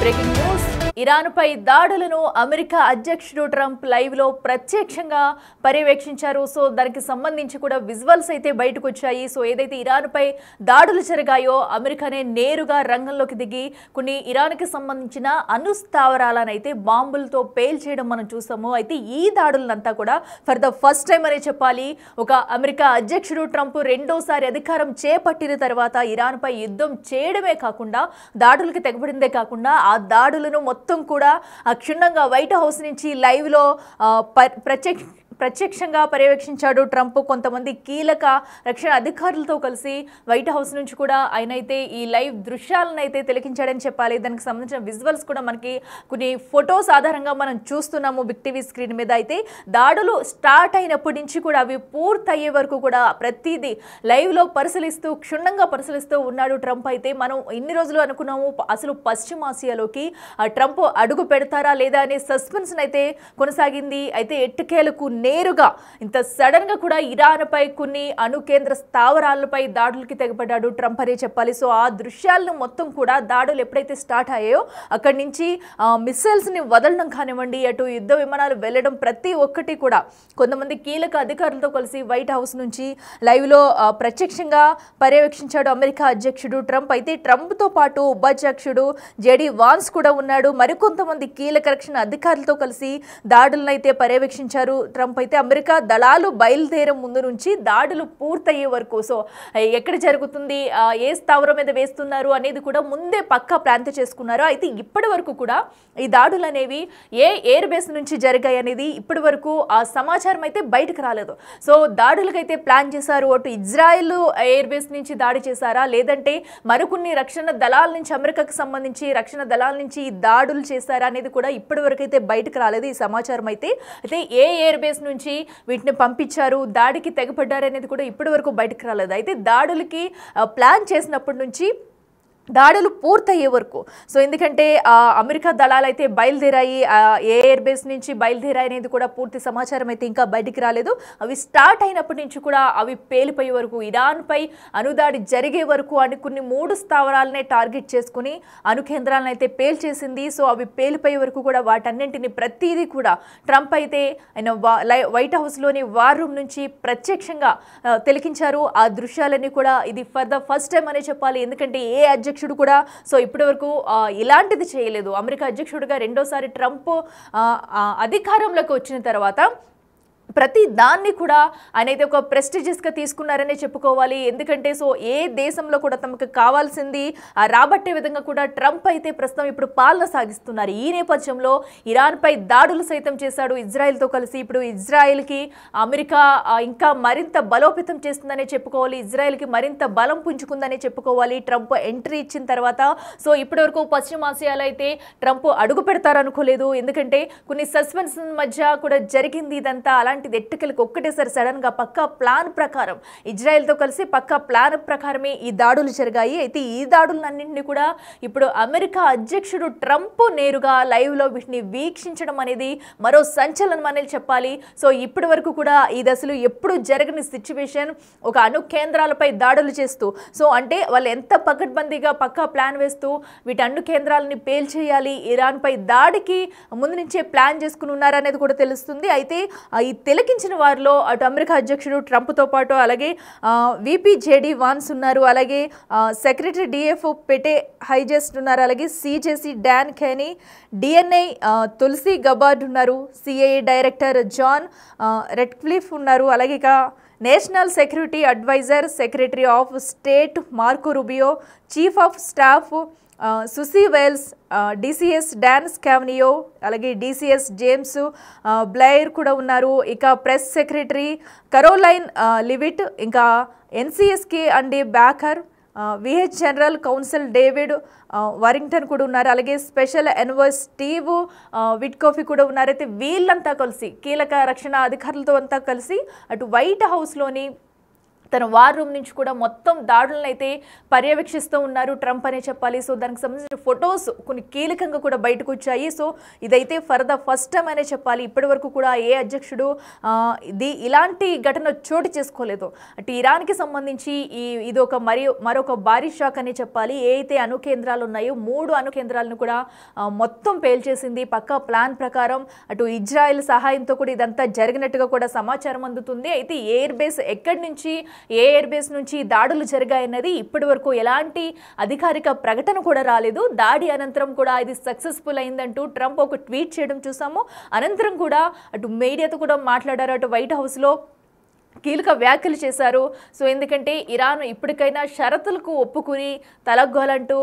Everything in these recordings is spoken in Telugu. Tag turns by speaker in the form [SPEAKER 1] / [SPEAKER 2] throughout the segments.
[SPEAKER 1] బ్రేకింగ్ న్యూస్ ఇరాన్పై దాడులను అమెరికా అధ్యక్షుడు ట్రంప్ లైవ్ లో ప్రత్యక్షంగా పర్యవేక్షించారు. సో దానికి సంబంధించి కూడా విజువల్స్ అయితే బయటకు వచ్చాయి. సో ఏదైతే ఇరాన్పై దాడులు జరిగాయో అమెరికానే నేరుగా రంగంలోకి దిగి కొన్ని ఇరాన్కి సంబంధించిన అణుస్థావరాలను అయితే బాంబులతో పేల్చేయడం మనం చూసాము. అయితే ఈ దాడులంతా కూడా ఫర్ ద ఫస్ట్ టైం అనే చెప్పాలి. ఒక అమెరికా అధ్యక్షుడు ట్రంప్ రెండోసారి అధికారం చేపట్టిన తర్వాత ఇరాన్పై యుద్ధం చేయడమే కాకుండా దాడులకి తెగబడిందే కాకుండా ఆ దాడులను మొత్తం కూడా క్షుణ్ణంగా వైట్ హౌస్ నుంచి లైవ్ లో ప్రత్యక్షంగా పర్యవేక్షించాడు ట్రంప్. కొంతమంది కీలక రక్షణ అధికారులతో కలిసి వైట్ హౌస్ నుంచి కూడా ఆయన అయితే ఈ లైవ్ దృశ్యాలను అయితే తిలకించాడని చెప్పాలి. దానికి సంబంధించిన విజువల్స్ కూడా మనకి కొన్ని ఫొటోస్ ఆధారంగా మనం చూస్తున్నాము బిగ్ టీవీ స్క్రీన్ మీద. అయితే దాడులు స్టార్ట్ అయినప్పటి నుంచి కూడా అవి పూర్తయ్యే వరకు కూడా ప్రతిదీ లైవ్లో క్షుణ్ణంగా పరిశీలిస్తూ ఉన్నాడు ట్రంప్. అయితే మనం ఇన్ని రోజులు అనుకున్నాము అసలు పశ్చిమాసియాలోకి ట్రంప్ అడుగు పెడతారా లేదా అనే సస్పెన్స్ అయితే కొనసాగింది. అయితే ఎట్టకేలకు నేరుగా ఇంత సడన్ గా కూడా ఇరాన్ పై కొన్ని అణు కేంద్ర స్థావరాలపై దాడులకి తెగబడ్డాడు ట్రంప్ అనే చెప్పాలి. సో ఆ దృశ్యాలను మొత్తం కూడా దాడులు ఎప్పుడైతే స్టార్ట్ అయ్యాయో అక్కడి నుంచి మిసైల్స్ ని వదలడం కానివ్వండి, అటు యుద్ధ విమానాలు వెళ్ళడం ప్రతి ఒక్కటి కూడా కొంతమంది కీలక అధికారులతో కలిసి వైట్ హౌస్ నుంచి లైవ్ లో ప్రత్యక్షంగా పర్యవేక్షించాడు అమెరికా అధ్యక్షుడు ట్రంప్. అయితే ట్రంప్ తో పాటు ఉపాధ్యక్షుడు జేడీ వాన్స్ కూడా ఉన్నాడు. మరికొంతమంది కీలక రక్షణ అధికారులతో కలిసి దాడులను అయితే పర్యవేక్షించారు ట్రంప్. అయితే అమెరికా దళాలు బయలుదేరే ముందు నుంచి దాడులు పూర్తయ్యే వరకు సో ఎక్కడ జరుగుతుంది, ఏ స్థావరం మీద వేస్తున్నారు అనేది కూడా ముందే పక్కా ప్లాన్ చేసుకున్నారు. అయితే ఇప్పటి వరకు కూడా ఈ దాడులు అనేవి ఏ ఎయిర్ బేస్ నుంచి జరిగాయి అనేది ఇప్పటి వరకు ఆ సమాచారం అయితే బయటకు రాలేదు. సో దాడులకైతే ప్లాన్ చేశారు. అటు ఇజ్రాయెల్ ఎయిర్ బేస్ నుంచి దాడి చేశారా లేదంటే మరికొన్ని రక్షణ దళాల నుంచి అమెరికాకు సంబంధించి రక్షణ దళాల నుంచి దాడులు చేశారా అనేది కూడా ఇప్పటి వరకు అయితే బయటకు రాలేదు ఈ సమాచారం అయితే. అయితే ఏ ఎయిర్ బేస్ నుంచి వీటిని పంపించారు, దాడికి తెగపడ్డారు అనేది కూడా ఇప్పటి వరకు బయటకు రాలేదు. అయితే దాడులకి ప్లాన్ చేసినప్పటి నుంచి దాడులు పూర్తయ్యే వరకు సో ఎందుకంటే అమెరికా దళాలు అయితే బయలుదేరాయి, ఏ ఎయిర్ బేస్ నుంచి బయలుదేరాయి అనేది కూడా పూర్తి సమాచారం అయితే ఇంకా బయటికి రాలేదు. అవి స్టార్ట్ అయినప్పటి నుంచి కూడా అవి పేలిపోయే వరకు ఇరాన్పై అణుదాడి జరిగే వరకు అని కొన్ని 3 స్థావరాలనే టార్గెట్ చేసుకుని అణు కేంద్రాలను అయితే పేల్చేసింది. సో అవి పేలిపోయే వరకు కూడా వాటన్నింటిని ప్రతిదీ కూడా ట్రంప్ అయితే ఆయన వైట్ హౌస్లోని వార్ రూమ్ నుంచి ప్రత్యక్షంగా తిలకించారు. ఆ దృశ్యాలన్నీ కూడా ఇది ఫర్ ద ఫస్ట్ టైం అనే చెప్పాలి. ఎందుకంటే ఏ అధ్యక్షుడు కూడా సో ఇప్పటి వరకు ఇలాంటిది చేయలేదు. అమెరికా అధ్యక్షుడిగా రెండోసారి ట్రంప్ అధికారంలోకి వచ్చిన తర్వాత ప్రతి దాన్ని కూడా ఆయన అయితే ఒక ప్రెస్టిజియస్గా తీసుకున్నారనే చెప్పుకోవాలి. ఎందుకంటే సో ఏ దేశంలో కూడా తమకు కావాల్సింది రాబట్టే విధంగా కూడా ట్రంప్ అయితే ప్రస్తుతం ఇప్పుడు పాలన సాగిస్తున్నారు. ఈ నేపథ్యంలో ఇరాన్పై దాడులు సైతం చేశాడు ఇజ్రాయెల్తో కలిసి. ఇప్పుడు ఇజ్రాయెల్కి అమెరికా ఇంకా మరింత బలోపేతం చేస్తుందనే చెప్పుకోవాలి. ఇజ్రాయెల్కి మరింత బలం పుంజుకుందనే చెప్పుకోవాలి ట్రంప్ ఎంట్రీ ఇచ్చిన తర్వాత. సో ఇప్పటివరకు పశ్చిమాసియాలో అయితే ట్రంప్ అడుగు పెడతారనుకోలేదు. ఎందుకంటే కొన్ని సస్పెన్స్ మధ్య కూడా జరిగింది ఇదంతా. అలాంటిది ఎట్టుకెళ్ళకి ఒక్కటేసారి సడన్ గా పక్కా ప్లాన్ ప్రకారం ఇజ్రాయెల్తో కలిసి పక్కా ప్లాన్ ప్రకారమే ఈ దాడులు జరిగాయి. అయితే ఈ దాడులన్నింటినీ కూడా ఇప్పుడు అమెరికా అధ్యక్షుడు ట్రంప్ నేరుగా లైవ్ లో వీటిని వీక్షించడం అనేది మరో సంచలనం అనేది చెప్పాలి. సో ఇప్పటి వరకు కూడా ఈ దశలో ఎప్పుడు జరగని సిచ్యువేషన్, ఒక అణు కేంద్రాలపై దాడులు చేస్తూ సో అంటే వాళ్ళు ఎంత పకడ్బందీగా పక్కా ప్లాన్ వేస్తూ వీటి అణు కేంద్రాలని పేల్చేయాలి, ఇరాన్ పై దాడికి ముందు నుంచే ప్లాన్ చేసుకుని ఉన్నారనేది కూడా తెలుస్తుంది. అయితే ఈ తిలకించిన వారిలో అటు అమెరికా అధ్యక్షుడు ట్రంప్తో పాటు అలాగే విపి జేడీ వాన్స్ ఉన్నారు, అలాగే సెక్రటరీ డిఎఫ్ పెటే హైజెస్ట్ ఉన్నారు, అలాగే CJCS Dan Caine, DNI Tulsi Gabbard ఉన్నారు, సిఐఏ డైరెక్టర్ జాన్ రెడ్క్లిఫ్ ఉన్నారు, అలాగే ఇక national security adviser secretary of state Marco Rubio, chief of staff Susie Wiles, DCS Dan Scavino, అలాగే డిసిఎస్ జేమ్స్ బ్లైర్ కూడా ఉన్నారు. ఇక ప్రెస్ సెక్రటరీ కరోలైన్ లివిట్, ఇంకా ఎన్సిఎస్కే Andy Baker, VH general counsel David Warrington కూడా ఉన్నారు, అలాగే స్పెషల్ ఎన్వాయ్ స్టీవ్ విట్కోఫీ కూడా ఉన్నారు. అయితే వీళ్ళంతా కలిసి కీలక రక్షణ అధికారులతో అంతా కలిసి అటు వైట్ హౌస్లోని తన వార్ రూమ్ నుంచి కూడా మొత్తం దాడులను అయితే పర్యవేక్షిస్తూ ఉన్నారు ట్రంప్ అనే చెప్పాలి. సో దానికి సంబంధించిన ఫొటోస్ కొన్ని కీలకంగా కూడా బయటకు వచ్చాయి. సో ఇదైతే ఫర్ ద ఫస్ట్ టైం అనే చెప్పాలి. ఇప్పటి వరకు కూడా ఏ అధ్యక్షుడు ఇలాంటి ఘటన చోటు చేసుకోలేదు. అటు ఇరాన్కి సంబంధించి ఇది ఒక మరొక భారీ షాక్ అనే చెప్పాలి. ఏ అయితే అణు కేంద్రాలు ఉన్నాయో 3 అణు కేంద్రాలను కూడా మొత్తం పేల్చేసింది. పక్కా ప్లాన్ ప్రకారం అటు ఇజ్రాయెల్ సహాయంతో కూడా ఇదంతా జరిగినట్టుగా కూడా సమాచారం అందుతుంది. అయితే ఎయిర్ బేస్ ఎక్కడి నుంచి ఏ ఎయిర్ బేస్ నుంచి దాడులు జరిగాయన్నది ఇప్పటి వరకు ఎలాంటి అధికారిక ప్రకటన కూడా రాలేదు. దాడి అనంతరం కూడా ఇది సక్సెస్ఫుల్ అయిందంటూ ట్రంప్ ఒక ట్వీట్ చేయడం చూసాము. అనంతరం కూడా అటు మీడియాతో కూడా మాట్లాడారు. అటు వైట్ హౌస్లో కీలక వ్యాఖ్యలు చేశారు. సో ఎందుకంటే ఇరాన్ ఇప్పటికైనా షరతులకు ఒప్పుకుని తలగ్గోలంటూ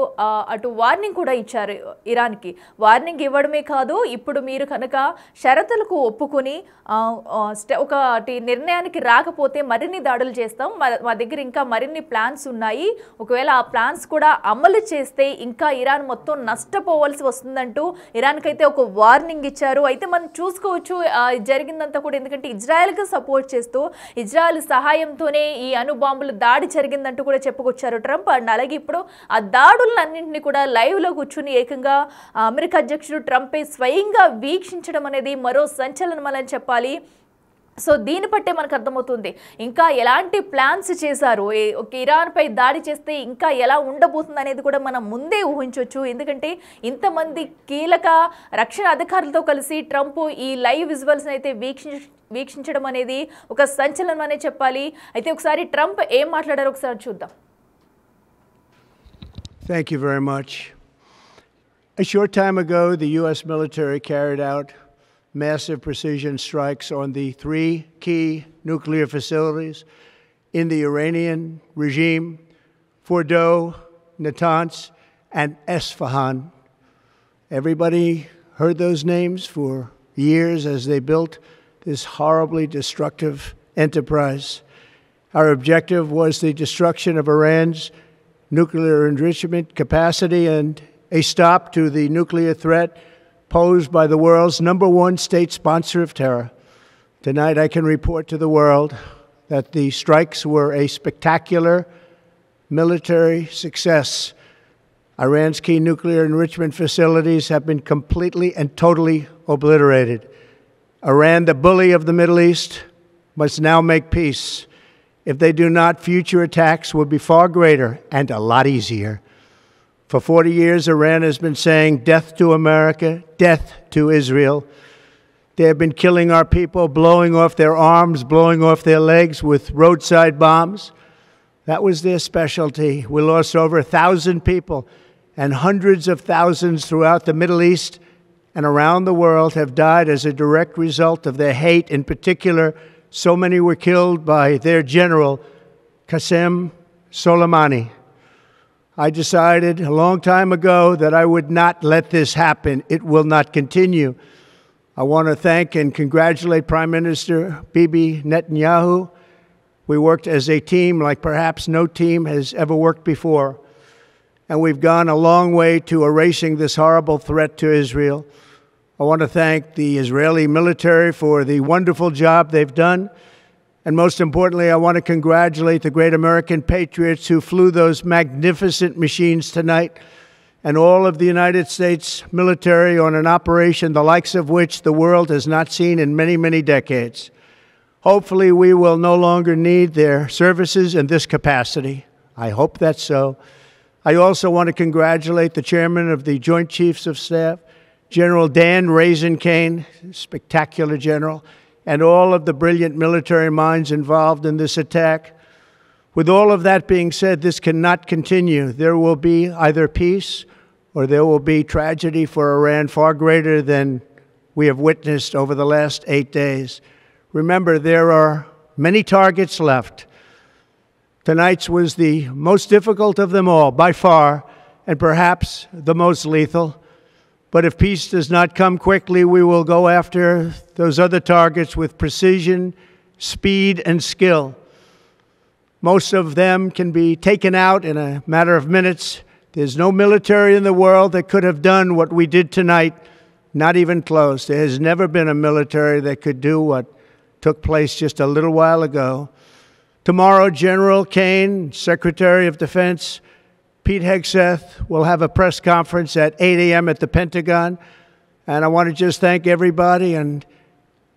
[SPEAKER 1] అటు వార్నింగ్ కూడా ఇచ్చారు. ఇరాన్కి వార్నింగ్ ఇవ్వడమే కాదు, ఇప్పుడు మీరు కనుక షరతులకు ఒప్పుకుని ఒకటి నిర్ణయానికి రాకపోతే మరిన్ని దాడులు చేస్తాం, మా దగ్గర ఇంకా మరిన్ని ప్లాన్స్ ఉన్నాయి, ఒకవేళ ఆ ప్లాన్స్ కూడా అమలు చేస్తే ఇంకా ఇరాన్ మొత్తం నష్టపోవాల్సి వస్తుందంటూ ఇరాన్కి అయితే ఒక వార్నింగ్ ఇచ్చారు. అయితే మనం చూసుకోవచ్చు జరిగిందంతా కూడా, ఎందుకంటే ఇజ్రాయెల్కి సపోర్ట్ చేస్తూ ఇజ్రాయెల్ సహాయంతోనే ఈ అణుబాంబులు దాడి జరిగిందంటూ కూడా చెప్పుకొచ్చారు ట్రంప్. అండ్ అలాగే ఇప్పుడు ఆ దాడులన్నింటినీ కూడా లైవ్లో కూర్చుని ఏకంగా అమెరికా అధ్యక్షుడు ట్రంపే స్వయంగా వీక్షించడం అనేది మరో సంచలనం అని చెప్పాలి. సో దీన్ని బట్టే మనకు అర్థమవుతుంది ఇంకా ఎలాంటి ప్లాన్స్ చేశారు, ఒక ఇరాన్పై దాడి చేస్తే ఇంకా ఎలా ఉండబోతుంది అనేది కూడా మనం ముందే ఊహించవచ్చు. ఎందుకంటే ఇంతమంది కీలక రక్షణ అధికారులతో కలిసి ట్రంప్ ఈ లైవ్ విజువల్స్ అయితే వీక్షించడం అనేది ఒక సంచలనం అనే చెప్పాలి. అయితే ఒకసారి ట్రంప్ ఏం మాట్లాడారో ఒకసారి చూద్దాం.
[SPEAKER 2] Thank you very much. A short time ago, the U.S. military carried out massive precision strikes on the 3 key nuclear facilities in the Iranian regime: Fordow, Natanz, and Esfahan. Everybody heard those names for years as they built this horribly destructive enterprise. Our objective was the destruction of Iran's nuclear enrichment capacity and a stop to the nuclear threat posed by the world's #1 state sponsor of terror. Tonight I can report to the world that the strikes were a spectacular military success. Iran's key nuclear enrichment facilities have been completely and totally obliterated. Iran, the bully of the Middle East, must now make peace. If they do not, future attacks will be far greater and a lot easier. For 40 years, Iran has been saying death to America, death to Israel. They have been killing our people, blowing off their arms, blowing off their legs with roadside bombs. That was their specialty. We lost over 1,000 people, and hundreds of thousands throughout the Middle East and around the world have died as a direct result of their hate. In particular, so many were killed by their general, Qasem Soleimani. I decided a long time ago that I would not let this happen. It will not continue. I want to thank and congratulate Prime Minister Bibi Netanyahu. We worked as a team like perhaps no team has ever worked before. And we've gone a long way to erasing this horrible threat to Israel. I want to thank the Israeli military for the wonderful job they've done. And most importantly, I want to congratulate the great American patriots who flew those magnificent machines tonight, and all of the United States military on an operation the likes of which the world has not seen in many, many decades. Hopefully, we will no longer need their services in this capacity. I hope that's so. I also want to congratulate the chairman of the Joint Chiefs of Staff, General Dan Raisin Kane, spectacular general, and all of the brilliant military minds involved in this attack. With all of that being said, this cannot continue. There will be either peace or there will be tragedy for Iran far greater than we have witnessed over the last 8 days. Remember, there are many targets left. Tonight's was the most difficult of them all, by far, and perhaps the most lethal. But if peace does not come quickly, we will go after those other targets with precision, speed, and skill. Most of them can be taken out in a matter of minutes. There's no military in the world that could have done what we did tonight, not even close. There has never been a military that could do what took place just a little while ago. Tomorrow, General Kane, Secretary of Defense Pete Hegseth will have a press conference at 8 a.m. at the Pentagon. And I want to just thank everybody, and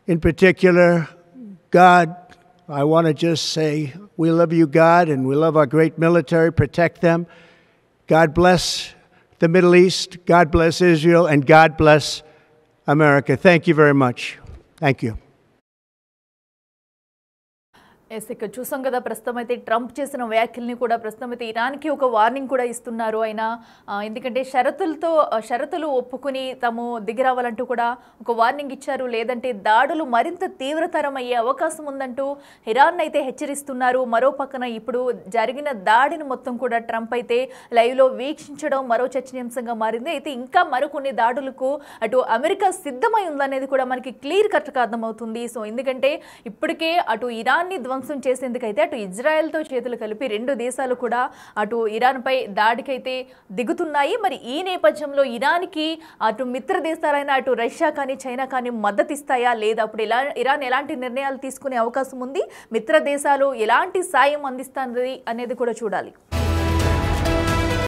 [SPEAKER 2] in particular, God. I want to just say we love you, God, and we love our great military. Protect them. God bless the Middle East. God bless Israel. And God bless America. Thank you very much. Thank you.
[SPEAKER 1] Yes ఇక్కడ చూసాం కదా ప్రస్తుతం అయితే ట్రంప్ చేసిన వ్యాఖ్యల్ని కూడా ప్రస్తుతం అయితే ఇరాన్కి ఒక వార్నింగ్ కూడా ఇస్తున్నారు ఆయన ఎందుకంటే షరతులు ఒప్పుకుని తాము దిగిరావాలంటూ కూడా ఒక వార్నింగ్ ఇచ్చారు లేదంటే దాడులు మరింత తీవ్రతరం అయ్యే అవకాశం ఉందంటూ ఇరాన్ అయితే హెచ్చరిస్తున్నారు మరో పక్కన ఇప్పుడు జరిగిన దాడిని మొత్తం కూడా ట్రంప్ అయితే లైవ్లో వీక్షించడం మరో చర్చనీయాంశంగా మారింది అయితే ఇంకా మరికొన్ని దాడులకు అటు అమెరికా సిద్ధమై ఉందనేది కూడా మనకి క్లియర్ కట్గా అర్థమవుతుంది సో ఎందుకంటే ఇప్పటికే అటు ఇరాన్ని ధ్వంసం చేసేందుకైతే అటు ఇజ్రాయెల్తో చేతులు కలిపి రెండు దేశాలు కూడా అటు ఇరాన్పై దాడికైతే దిగుతున్నాయి మరి ఈ నేపథ్యంలో ఇరాన్కి అటు మిత్ర దేశాలైన అటు రష్యా కానీ చైనా కానీ మద్దతు ఇస్తాయా లేదా అప్పుడు ఇరాన్ ఎలాంటి నిర్ణయాలు తీసుకునే అవకాశం ఉంది మిత్ర దేశాలు ఎలాంటి సాయం అందిస్తుంది అనేది కూడా చూడాలి